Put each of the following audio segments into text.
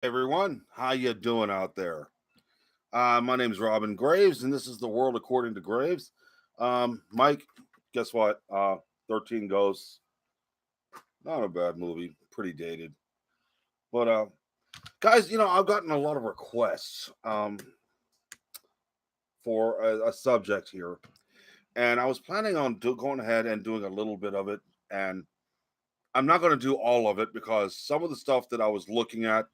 Everyone, how you doing out there? My name's Robin Graves, and this is the world according to Graves. Mike, guess what? 13 Ghosts, not a bad movie, pretty dated, but guys, I've gotten a lot of requests for a subject here, and I was planning on going ahead and doing a little bit of it, and I'm not going to do all of it because some of the stuff that I was looking at,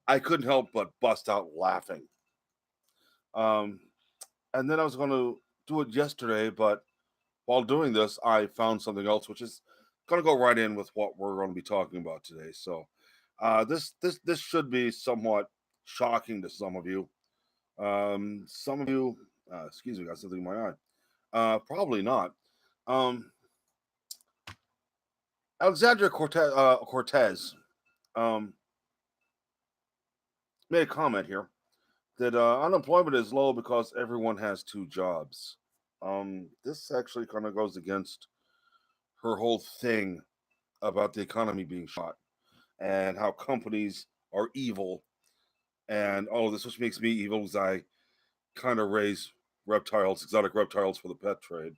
I couldn't help but bust out laughing. Um, and then I was going to do it yesterday, but while doing this, I found something else, which is going to go right in with what we're going to be talking about today. So, this should be somewhat shocking to some of you. Some of you, excuse me, got something in my eye. Probably not. Um, Alexandria Cortez um, made a comment here that unemployment is low because everyone has two jobs. This actually kind of goes against her whole thing about the economy being shot and how companies are evil and all of this, which makes me evil because I kind of raise reptiles, exotic reptiles for the pet trade,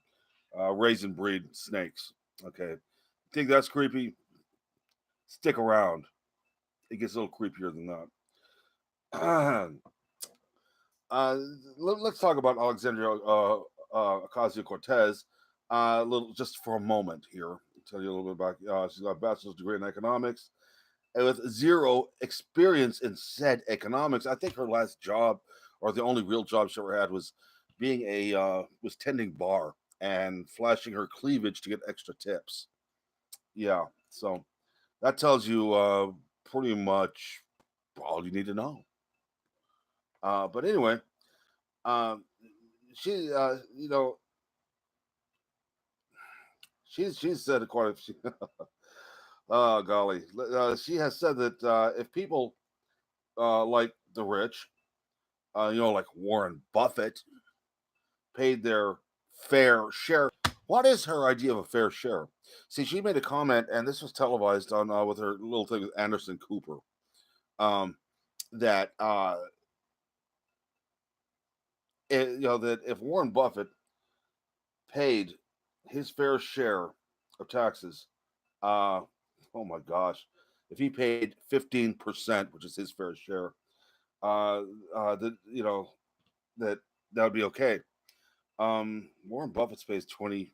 raise and breed snakes. Okay. Think that's creepy? Stick around. It gets a little creepier than that. uh, let's talk about Alexandria Ocasio Cortez little just for a moment here. I'll tell you a little bit about. She's got a bachelor's degree in economics and with zero experience in said economics. I think her last job, or the only real job she ever had, was being a was tending bar and flashing her cleavage to get extra tips. Yeah, so that tells you pretty much all you need to know. But anyway, um, she she's said quite a few. Oh golly, she has said that if people like the rich, like Warren Buffett, paid their fair share. What is her idea of a fair share? See, she made a comment, and this was televised on with her little thing with Anderson Cooper. Um, that that if Warren Buffett paid his fair share of taxes, uh, oh my gosh, if he paid 15%, which is his fair share, uh, that that that would be okay. Warren Buffett pays 20%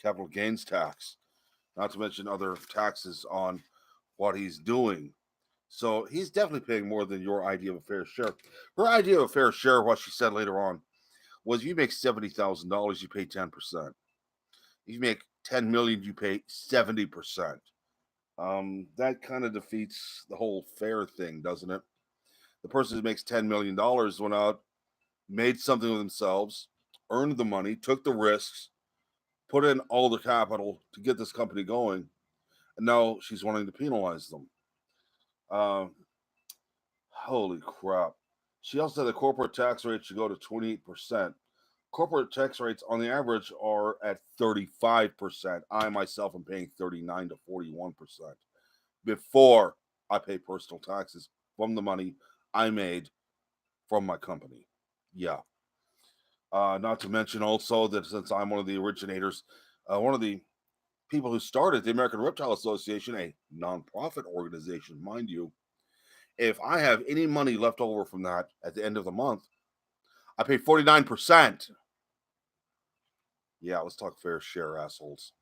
capital gains tax, not to mention other taxes on what he's doing. So he's definitely paying more than your idea of a fair share. Her idea of a fair share, what she said later on, was if you make $70,000, you pay 10%. If you make 10 million, you pay 70%. That kind of defeats the whole fair thing, doesn't it? The person who makes $10 million went out, made something of themselves, earned the money, took the risks, put in all the capital to get this company going, and now she's wanting to penalize them. Uh, Holy crap. She also said the corporate tax rate should go to 28%. Corporate tax rates on the average are at 35%. I myself am paying 39 to 41% before I pay personal taxes from the money I made from my company. Yeah. Not to mention also that since I'm one of the originators, one of the people who started the American Reptile Association, a nonprofit organization, mind you, if I have any money left over from that at the end of the month, I pay 49%. Yeah, let's talk fair share, assholes.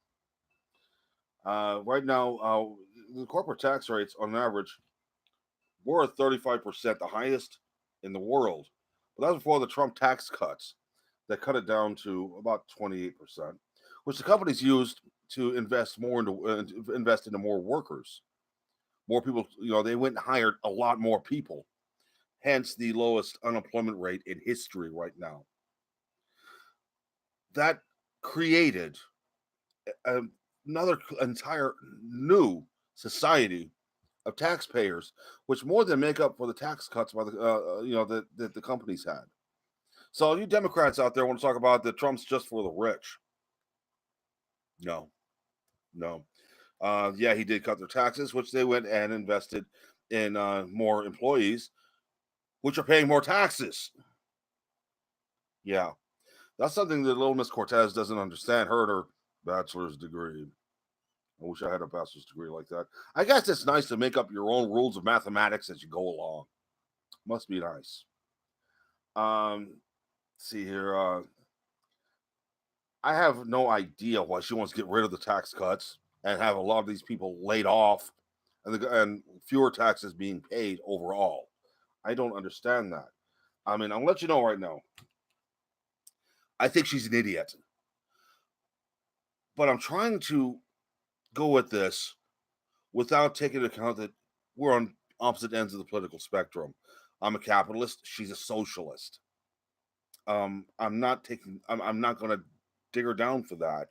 Right now, the corporate tax rates on average were at 35%, the highest in the world. But that was before the Trump tax cuts that cut it down to about 28%, which the companies used to invest into more workers. More people, they went and hired a lot more people, hence the lowest unemployment rate in history right now. That created a, another entire new society of taxpayers, which more than make up for the tax cuts by the that the companies had. So you Democrats out there want to talk about that Trump's just for the rich? No, no. Yeah, he did cut their taxes, which they went and invested and more employees, which are paying more taxes. Yeah, that's something that little Miss Cortez doesn't understand. Her and her bachelor's degree. I wish I had a bachelor's degree like that. I guess it's nice to make up your own rules of mathematics as you go along. Must be nice. See here. I have no idea why she wants to get rid of the tax cuts and have a lot of these people laid off, and fewer taxes being paid overall. I don't understand that. I mean, I'll let you know right now. I think she's an idiot, but I'm trying to go with this without taking into account that we're on opposite ends of the political spectrum. I'm a capitalist. She's a socialist. I'm not taking. I'm not going to dig her down for that.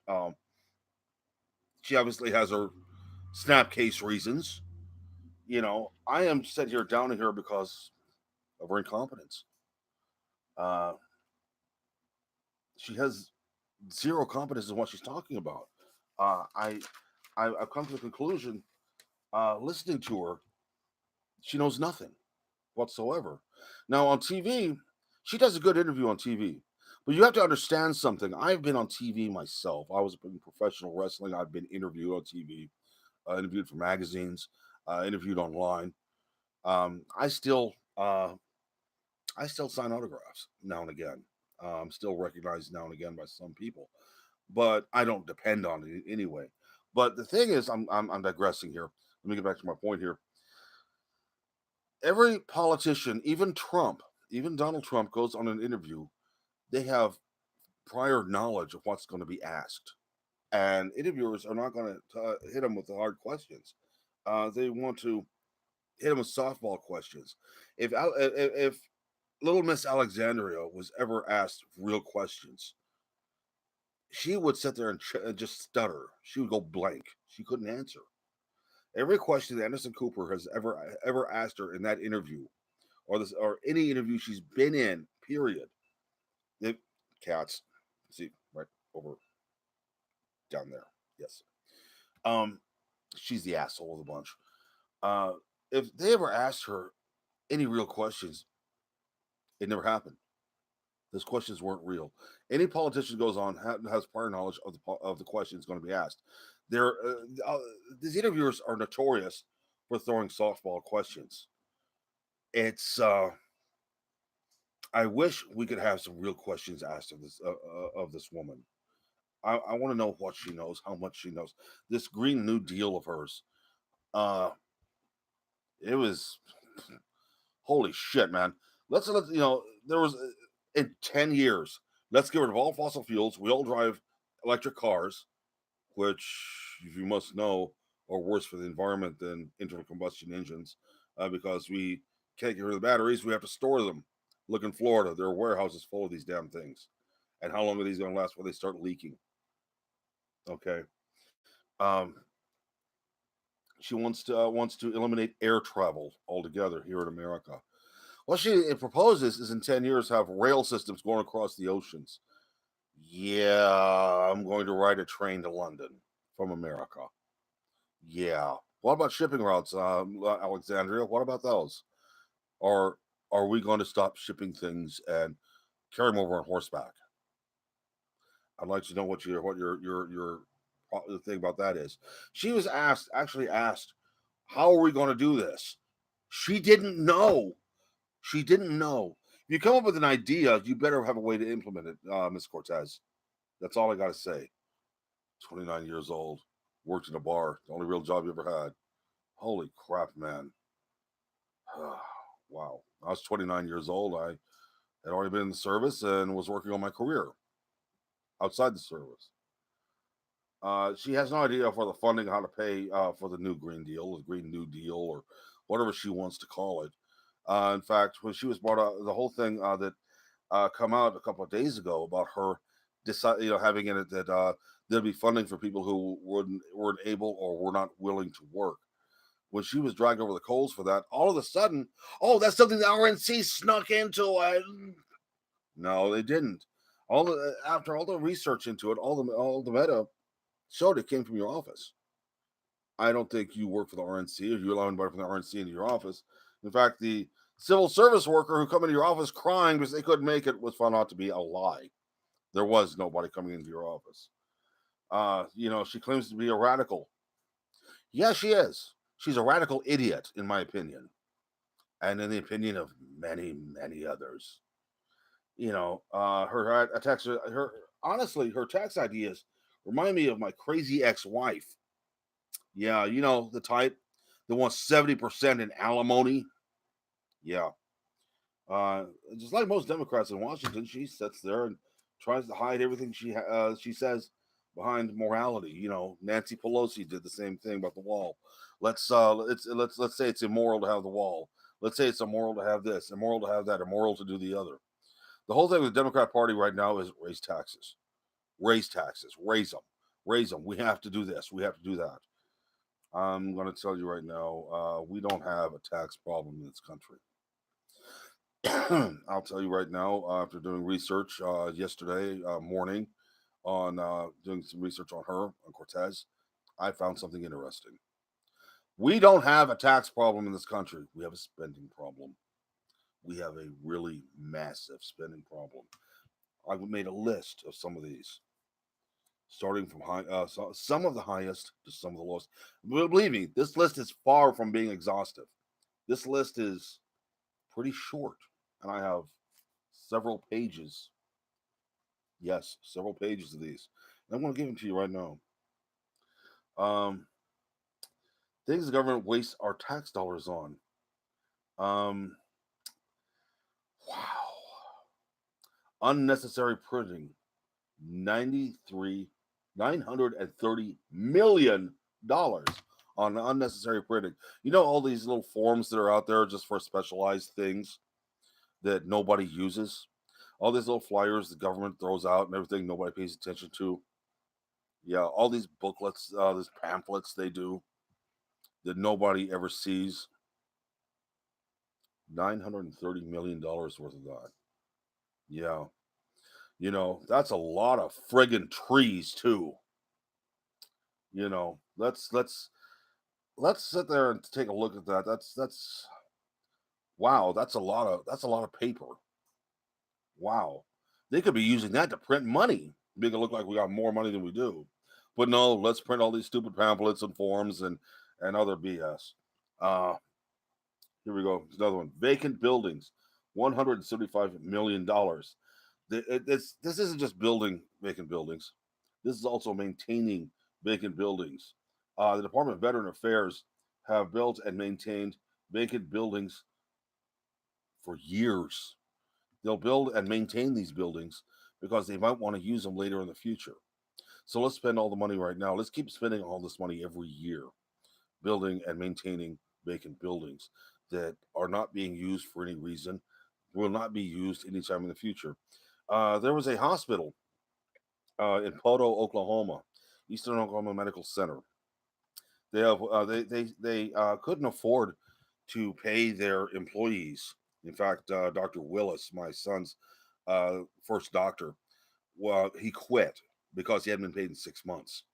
She obviously has her snapcase reasons. I am set here down here because of her incompetence. Uh, she has zero competence in what she's talking about. Uh, I, I've come to the conclusion, listening to her, she knows nothing whatsoever. Now on TV, she does a good interview on TV, but you have to understand something. I've been on TV myself. I was in professional wrestling. I've been interviewed on TV, interviewed for magazines, interviewed online. Um, I still uh, I still sign autographs now and again. I'm still recognized now and again by some people, but I don't depend on it anyway. But the thing is, I'm digressing here. Let me get back to my point here. Every politician, even Trump, even Donald Trump, goes on an interview. They have prior knowledge of what's going to be asked, and interviewers are not going to hit them with the hard questions. They want to hit them with softball questions. If little Miss Alexandria was ever asked real questions, she would sit there and just stutter. She would go blank. She couldn't answer. Every question that Anderson Cooper has ever asked her in that interview, or any interview she's been in, period. The cats, see right over down there. Yes. Um, she's the asshole of the bunch. Uh, if they ever asked her any real questions, it never happened. Those questions weren't real. Any politician goes on has prior knowledge of the questions going to be asked. They're these interviewers are notorious for throwing softball questions. It's I wish we could have some real questions asked of this woman. I want to know what she knows, how much she knows. This Green New Deal of hers, uh, it was holy shit, man. Let there was in 10 years. Let's get rid of all fossil fuels. We all drive electric cars, which, if you must know, are worse for the environment than internal combustion engines, because we can't get rid of the batteries. We have to store them. Look in Florida, there are warehouses full of these damn things. And how long are these going to last before they start leaking? Okay. Um, she wants to eliminate air travel altogether here in America. What she proposes is in 10 years have rail systems going across the oceans. Yeah, I'm going to ride a train to London from America. Yeah. What about shipping routes, Alexandria? What about those? Or are we going to stop shipping things and carry them over on horseback? I'd like to know what the thing about that is. She was actually asked, "How are we going to do this?" She didn't know. She didn't know. If you come up with an idea, you better have a way to implement it, Miss Cortez. That's all I got to say. 29 years old, worked in a bar, the only real job you ever had. Holy crap, man. Wow. I was 29 years old. I had already been in the service and was working on my career outside the service. She has no idea for the funding, how to pay for the new Green Deal, the Green New Deal, or whatever she wants to call it. In fact, when she was brought up, the whole thing that come out a couple of days ago about her having in it that there'd be funding for people who weren't able or were not willing to work. When she was dragged over the coals for that, all of a sudden, oh, that's something the RNC snuck into it. No, they didn't. After all the research into it, all the meta showed it came from your office. I don't think you work for the RNC or you allow anybody from the RNC into your office. In fact, the civil service worker who come into your office crying because they couldn't make it was found out to be a lie. There was nobody coming into your office. She claims to be a radical. Yeah, she is. She's a radical idiot, in my opinion, and in the opinion of many, many others. Her attacks, her honestly, her tax ideas remind me of my crazy ex-wife. Yeah, the type that wants 70% in alimony. Yeah, uh, just like most Democrats in Washington, she sits there and tries to hide everything she says behind morality. Nancy Pelosi did the same thing about the wall. Let's say it's immoral to have the wall. Let's say it's immoral to have this, immoral to have that, immoral to do the other. The whole thing with the Democrat Party right now is raise taxes, raise them. We have to do this, we have to do that. I'm going to tell you right now, we don't have a tax problem in this country. I'll tell you right now, after doing research yesterday morning on doing some research on her, on Cortez, I found something interesting. We don't have a tax problem in this country. We have a spending problem. We have a really massive spending problem. I've made a list of some of these, starting from some of the highest to some of the lowest. But believe me, this list is far from being exhaustive. This list is pretty short, and I have several pages. Yes, several pages of these. And I'm going to give them to you right now. Um, Things the government wastes our tax dollars on. Um, wow. Unnecessary printing. 93 $930 million on unnecessary printing. All these little forms that are out there just for specialized things that nobody uses. All these little flyers the government throws out and everything nobody pays attention to. Yeah, all these booklets, these pamphlets they do that nobody ever sees. $930 million worth of that. Yeah, that's a lot of friggin' trees too. Let's sit there and take a look at that. That's wow. That's a lot of paper. Wow, they could be using that to print money, make it look like we got more money than we do. But no, let's print all these stupid pamphlets and forms and other BS. Uh, Here we go. There's another one. Vacant buildings, $175 million. This isn't just building vacant buildings. This is also maintaining vacant buildings. The Department of Veteran Affairs have built and maintained vacant buildings for years. They'll build and maintain these buildings because they might want to use them later in the future. So let's spend all the money right now. Let's keep spending all this money every year, building and maintaining vacant buildings that are not being used for any reason, will not be used anytime in the future. There was a hospital in Poto, Oklahoma, Eastern Oklahoma Medical Center. They couldn't afford to pay their employees. In fact, Dr. Willis, my son's first doctor, well, he quit because he hadn't been paid in 6 months.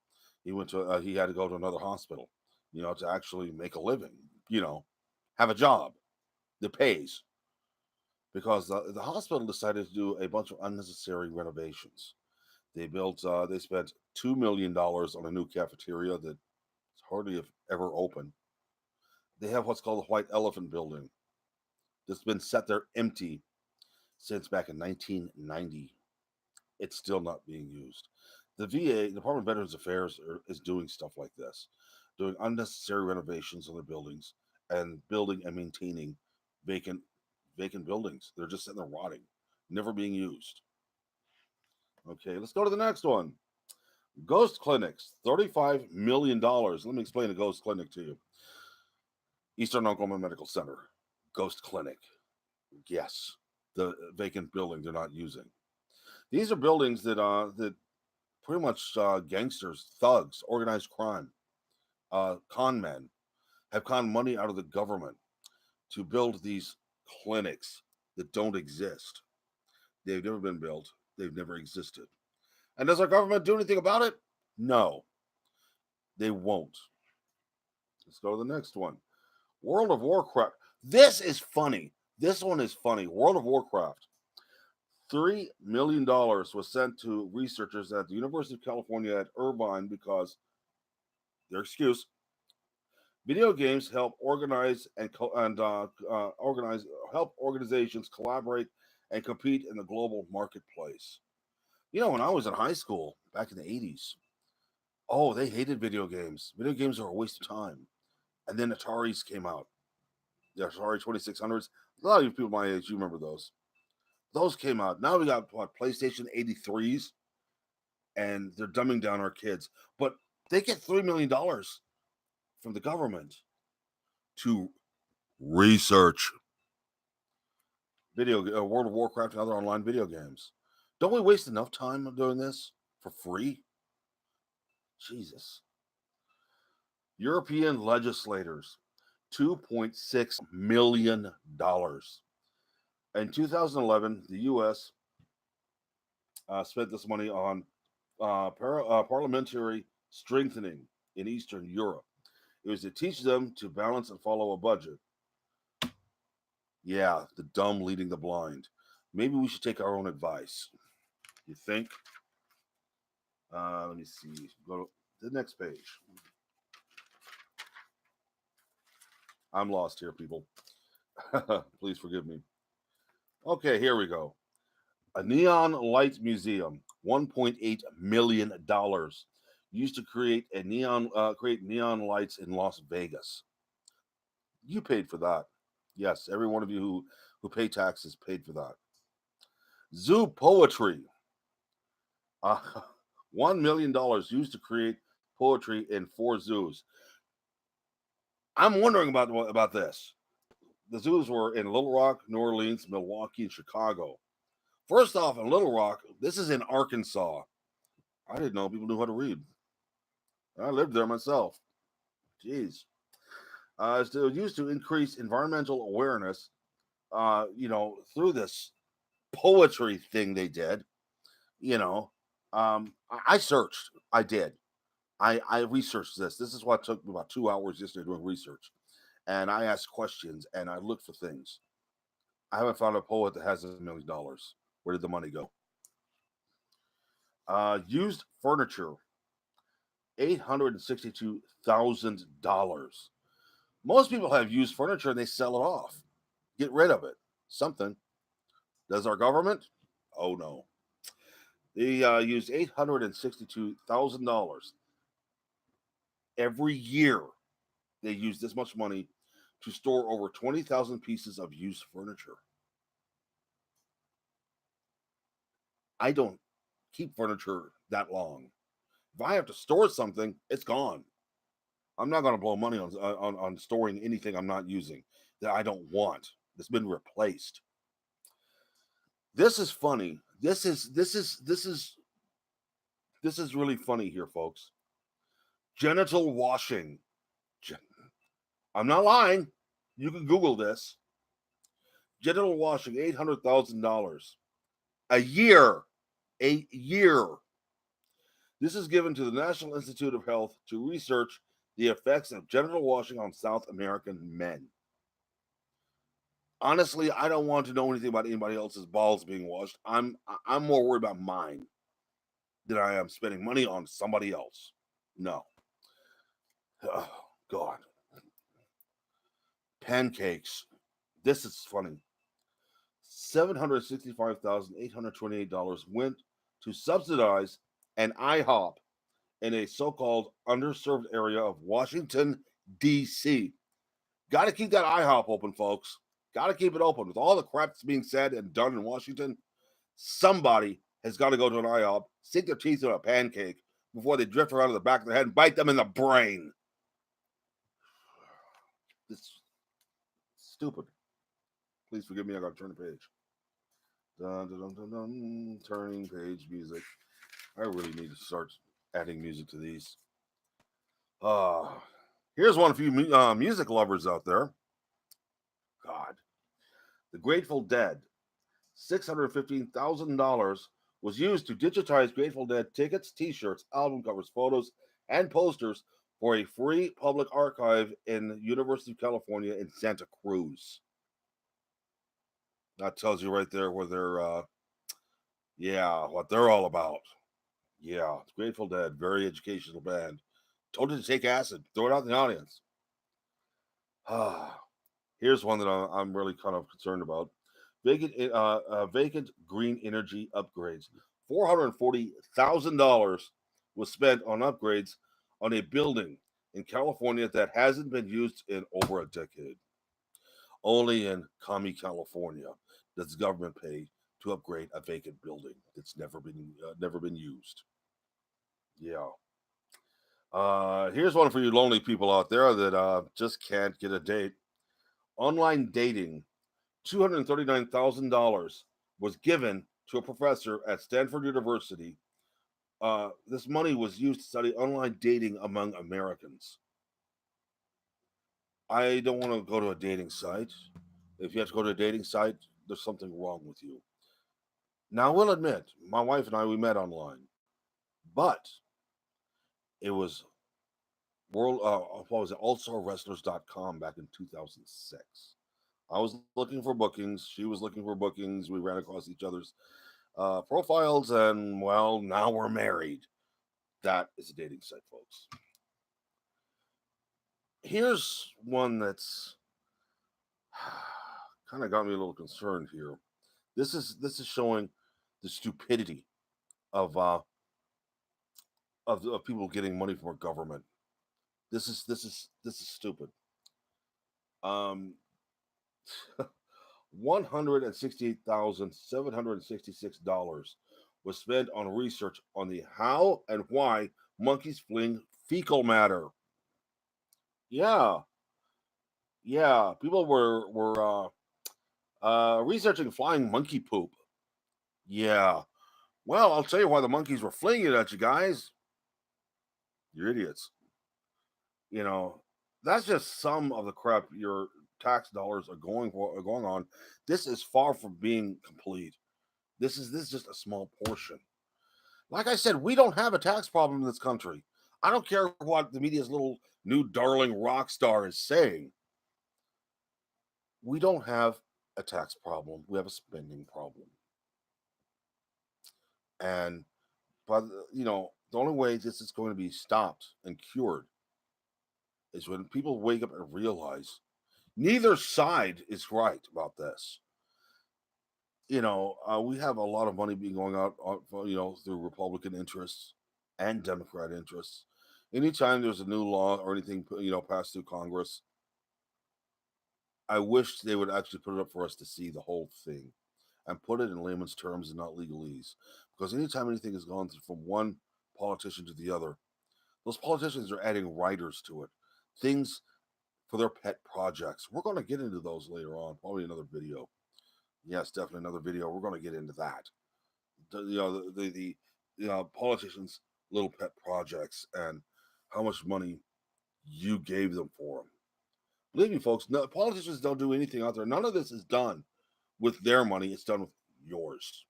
He had to go to another hospital, to actually make a living, have a job that pays because the hospital decided to do a bunch of unnecessary renovations. They spent $2 million on a new cafeteria that hardly have ever opened. They have what's called the White Elephant Building that's been set there empty since back in 1990. It's still not being used. The VA, Department of Veterans Affairs, is doing stuff like this, doing unnecessary renovations on their buildings and building and maintaining vacant vacant buildings. They're just sitting there rotting, never being used. Okay, let's go to the next one. Ghost clinics, $35 million. Let me explain a ghost clinic to you. Eastern Oklahoma Medical Center, ghost clinic. Yes, the vacant building they're not using. These are buildings that pretty much gangsters, thugs, organized crime, con men have conned money out of the government to build these clinics that don't exist. They've never been built. They've never existed. And does our government do anything about it? No, they won't. Let's go to the next one. World of Warcraft. This is funny. This one is funny. World of Warcraft. $3 million was sent to researchers at the University of California at Irvine because their excuse: video games help organize help organizations collaborate and compete in the global marketplace. When I was in high school back in the 80s, oh, they hated video games. Video games are a waste of time. And then Ataris came out. The Atari 2600s. A lot of you people my age, you remember those. Those came out. Now we got PlayStation 83s, and they're dumbing down our kids. But they get $3 million from the government to research World of Warcraft and other online video games. Don't we waste enough time doing this for free? Jesus. European legislators, $2.6 million. In 2011, the U.S. Spent this money on parliamentary strengthening in Eastern Europe. It was to teach them to balance and follow a budget. Yeah, the dumb leading the blind. Maybe we should take our own advice. You think? Let me see. Go to the next page. I'm lost here, people. Please forgive me. Okay, here we go. A neon light museum, $1.8 million, used to create neon lights in Las Vegas. You paid for that. Yes, every one of you who pay taxes paid for that. Zoo poetry, $1 million used to create poetry in 4 zoos. I'm wondering about this. The zoos were in Little Rock, New Orleans, Milwaukee, and Chicago. First off, in Little Rock, this is in Arkansas. I didn't know people knew how to read. I lived there myself. Jeez. It's used to increase environmental awareness, through this poetry thing they did. I searched. I did. I researched this. This is what took me about 2 hours yesterday doing research. And I asked questions and I looked for things. I haven't found a poet that has $1 million. Where did the money go? Used furniture, $862,000. Most people have used furniture and they sell it off. Get rid of it. Something. Does our government? Oh no. They used $862,000 every year. They use this much money to store over 20,000 pieces of used furniture. I don't keep furniture that long. If I have to store something, it's gone. I'm not going to blow money on storing anything I'm not using that I don't want. That's been replaced. This is funny. This is really funny here, folks. Genital washing. I'm not lying. You can Google this. Genital washing, $800,000 a year. A year. This is given to the National Institute of Health to research the effects of genital washing on South American men. Honestly, I don't want to know anything about anybody else's balls being washed. I'm more worried about mine than I am spending money on somebody else. No. Oh, God. Pancakes. This is funny. $765,828 went to subsidize an IHOP in a so-called underserved area of Washington, D.C. Got to keep that IHOP open, folks. Got to keep it open. With all the crap that's being said and done in Washington, somebody has got to go to an IHOP, sink their teeth in a pancake before they drift around to the back of their head and bite them in the brain. It's stupid. Please forgive me. I got to turn the page. Dun, dun, dun, dun, dun. Turning page music. I really need to start adding music to these. Here's one for you music lovers out there. God. The Grateful Dead. $615,000 was used to digitize Grateful Dead tickets, t-shirts, album covers, photos, and posters for a free public archive in the University of California in Santa Cruz. That tells you right there where they're, yeah, what they're all about. Yeah, it's Grateful Dead, very educational band. Told you to take acid, throw it out in the audience. Here's one that I'm really kind of concerned about. Vacant green energy upgrades. $440,000 was spent on upgrades on a building in California that hasn't been used in over a decade. Only in Commie, California, does the government pay to upgrade a vacant building that's never been used. Yeah. Here's one for you lonely people out there that just can't get a date. Online dating, $239,000 was given to a professor at Stanford University. This money was used to study online dating among Americans. I don't want to go to a dating site. If you have to go to a dating site, there's something wrong with you. Now, I will admit, my wife and I, we met online, but it was what was it, allstarwrestlers.com back in 2006. I was looking for bookings. She was looking for bookings. We ran across each other's profiles, and well, now we're married. That is a dating site, folks. Here's one that's kind of got me a little concerned here. This is showing the stupidity of of people getting money from our government. This is stupid. Um, $168,766 was spent on research on the how and why monkeys fling fecal matter. Yeah, yeah. People were researching flying monkey poop. Yeah. Well, I'll tell you why the monkeys were flinging it at you guys. You're idiots. You know, that's just some of the crap your tax dollars are going on. This is far from being complete. This is just a small portion. Like I said, we don't have a tax problem in this country. I don't care what the media's little new darling rock star is saying. We don't have a tax problem. We have a spending problem. And but the only way this is going to be stopped and cured is when people wake up and realize neither side is right about this. We have a lot of money being going out, through Republican interests and Democrat interests. Anytime there's a new law or anything, passed through Congress, I wish they would actually put it up for us to see the whole thing and put it in layman's terms and not legalese. Because anytime anything has gone from one politician to the other, those politicians are adding writers to it, things for their pet projects. We're going to get into those later on, probably another video. Yes, definitely another video. We're going to get into that. The politicians' little pet projects and how much money you gave them for them. Believe me, folks, no, politicians don't do anything out there. None of this is done with their money. It's done with yours.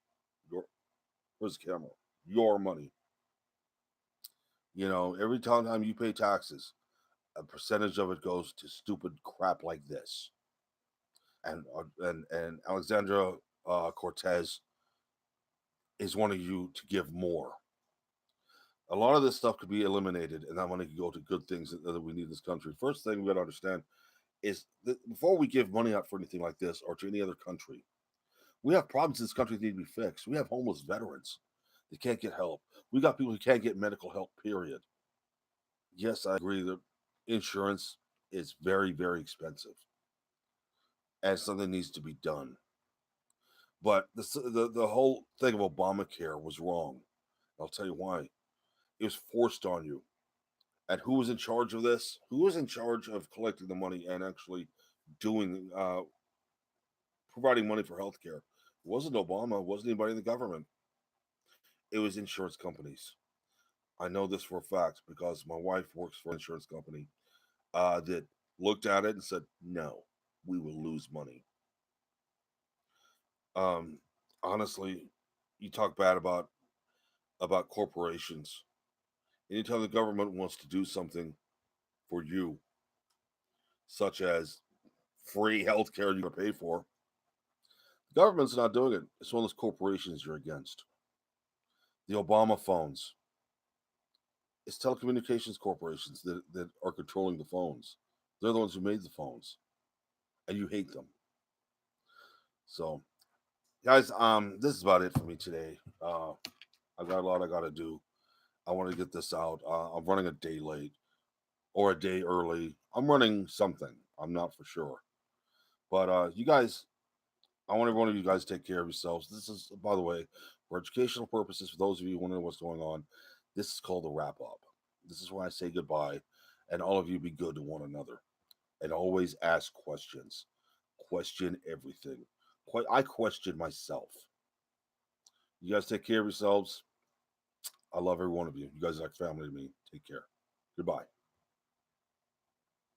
Your Where's the camera? Your money. Every time you pay taxes, a percentage of it goes to stupid crap like this. And Alexandra Cortez is wanting you to give more. A lot of this stuff could be eliminated, and that money could go to good things that we need in this country. First thing we got to understand is that before we give money out for anything like this or to any other country, we have problems in this country that need to be fixed. We have homeless veterans that can't get help. We got people who can't get medical help, period. Yes, I agree that insurance is very, very expensive and something needs to be done. But the whole thing of Obamacare was wrong. I'll tell you why. It was forced on you. And who was in charge of this? Who was in charge of collecting the money and actually doing providing money for healthcare? It wasn't Obama. It wasn't anybody in the government. It was insurance companies. I know this for a fact because my wife works for an insurance company that looked at it and said, "No, we will lose money." Um, Honestly, you talk bad about corporations. Anytime the government wants to do something, for you, such as free health care you gotta pay for. The government's not doing it. It's one of those corporations you're against. The Obama phones. It's telecommunications corporations that are controlling the phones. They're the ones who made the phones, and you hate them. So, guys, this is about it for me today. I got a lot I got to do. I want to get this out. I'm running a day late or a day early. I'm running something. I'm not for sure. But you guys, I want every one of you guys to take care of yourselves. This is, by the way, for educational purposes, for those of you wondering what's going on, this is called a wrap up. This is when I say goodbye, and all of you be good to one another. And always ask questions. Question everything. I question myself. You guys take care of yourselves. I love every one of you. You guys are like family to me. Take care. Goodbye.